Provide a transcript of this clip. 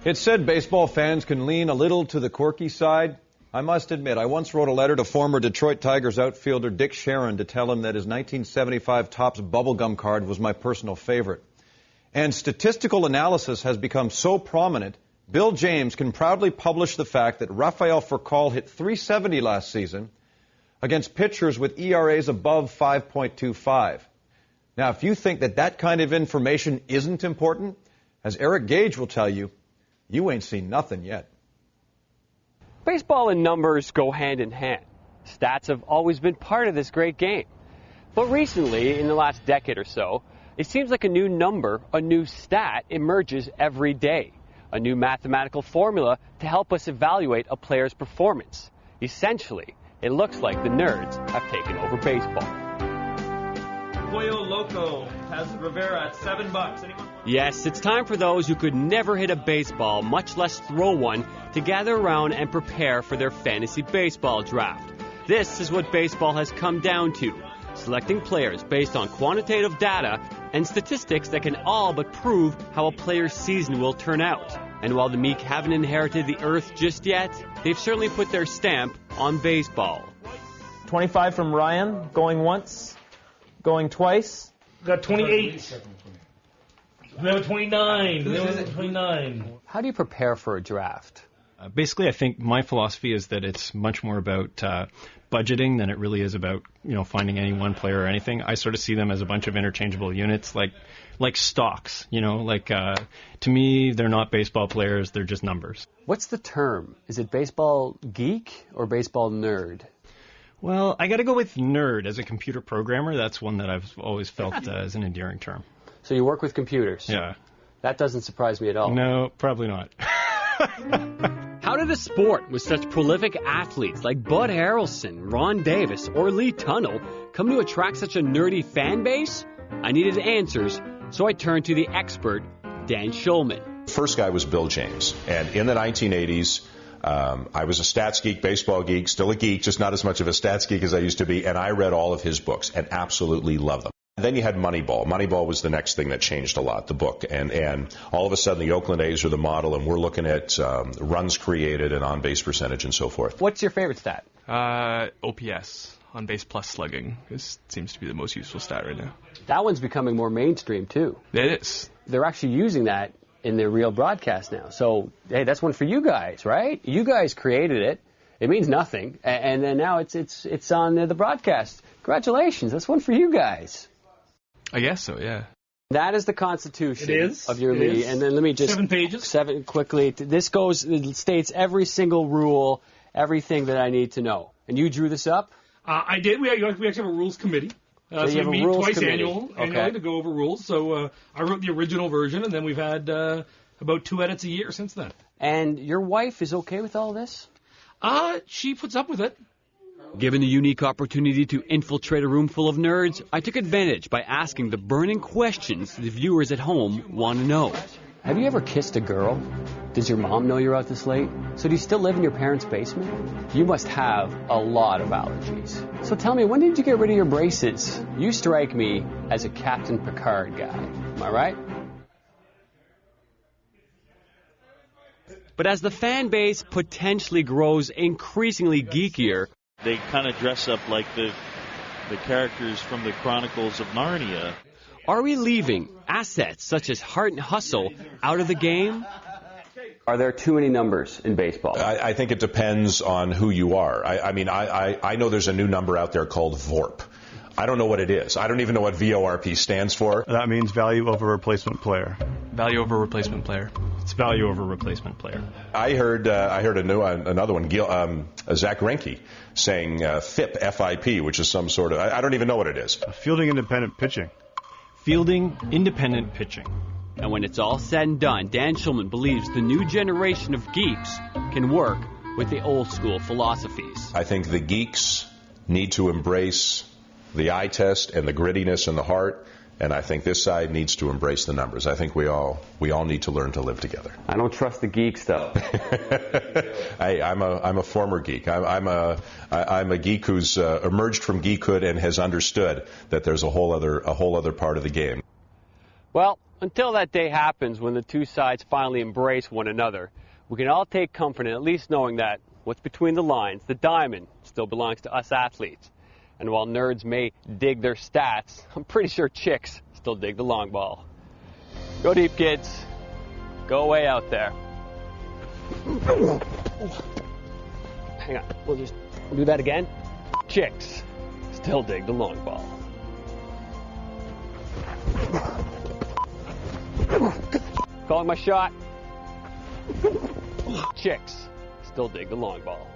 It's said baseball fans can lean a little to the quirky side. I must admit, I once wrote a letter to former Detroit Tigers outfielder Dick Sharon to tell him that his 1975 Topps bubblegum card was my personal favorite. And statistical analysis has become so prominent, Bill James can proudly publish the fact that Rafael Furcal hit .370 last season against pitchers with ERAs above 5.25. Now, if you think that that kind of information isn't important, as Eric Gage will tell you, you ain't seen nothing yet. Baseball and numbers go hand in hand. Stats have always been part of this great game. But recently, in the last decade or so, it seems like a new number, a new stat emerges every day. A new mathematical formula to help us evaluate a player's performance. Essentially, it looks like the nerds have taken over baseball. Pollo Loco has Rivera at $7. Anyone? Yes, it's time for those who could never hit a baseball, much less throw one, to gather around and prepare for their fantasy baseball draft. This is what baseball has come down to, selecting players based on quantitative data and statistics that can all but prove how a player's season will turn out. And while the meek haven't inherited the earth just yet, they've certainly put their stamp on baseball. 25 from Ryan, going once, going twice. Got 28. We have 29. We have 29. How do you prepare for a draft? Basically, I think my philosophy is that it's much more about budgeting than it really is about, finding any one player or anything. I sort of see them as a bunch of interchangeable units, like stocks. To me, they're not baseball players; they're just numbers. What's the term? Is it baseball geek or baseball nerd? Well, I got to go with nerd. As a computer programmer, that's one that I've always felt as an endearing term. So you work with computers? Yeah. That doesn't surprise me at all. No, probably not. How did a sport with such prolific athletes like Bud Harrelson, Ron Davis, or Lee Tunnell come to attract such a nerdy fan base? I needed answers, so I turned to the expert, Dan Schulman. The first guy was Bill James, and in the 1980s, I was a stats geek, baseball geek, still a geek, just not as much of a stats geek as I used to be, and I read all of his books and absolutely loved them. Then you had Moneyball. Moneyball was the next thing that changed a lot, the book. And all of a sudden, the Oakland A's are the model, and we're looking at runs created and on-base percentage and so forth. What's your favorite stat? OPS, on-base plus slugging. This seems to be the most useful stat right now. That one's becoming more mainstream, too. It is. They're actually using that in their real broadcast now. So, hey, that's one for you guys, right? You guys created it. It means nothing. And then now it's on the broadcast. Congratulations. That's one for you guys. I guess so, yeah. That is the constitution of your league. And then let me just... 7 pages. 7 quickly. This it states every single rule, everything that I need to know. And you drew this up? I did. We actually have a rules committee. So we meet twice annually Okay. to go over rules. So I wrote the original version, and then we've had about 2 edits a year since then. And your wife is okay with all this? She puts up with it. Given the unique opportunity to infiltrate a room full of nerds, I took advantage by asking the burning questions the viewers at home want to know. Have you ever kissed a girl? Does your mom know you're out this late? So do you still live in your parents' basement? You must have a lot of allergies. So tell me, when did you get rid of your braces? You strike me as a Captain Picard guy. Am I right? But as the fan base potentially grows increasingly geekier, they kind of dress up like the characters from the Chronicles of Narnia. Are we leaving assets such as heart and hustle out of the game? Are there too many numbers in baseball? I think it depends on who you are. I know there's a new number out there called VORP. I don't know what it is. I don't even know what VORP stands for. That means value over replacement player. Value over replacement player. It's value over replacement player. I heard another one, Zach Greinke, saying FIP, F-I-P, which is some sort of, I don't even know what it is. Fielding independent pitching. Fielding independent pitching. And when it's all said and done, Dan Schulman believes the new generation of geeks can work with the old school philosophies. I think the geeks need to embrace the eye test and the grittiness and the heart, and I think this side needs to embrace the numbers. I think we all need to learn to live together. I don't trust the geeks, though. Hey, I'm a former geek. I'm a geek who's emerged from geekhood and has understood that there's a whole other part of the game. Well, Until that day happens when the two sides finally embrace one another, we can all take comfort in at least knowing that what's between the lines, the diamond, still belongs to us athletes. And while nerds may dig their stats, I'm pretty sure chicks still dig the long ball. Go deep, kids. Go way out there. Hang on, we'll do that again. Chicks still dig the long ball. Calling my shot. Chicks still dig the long ball.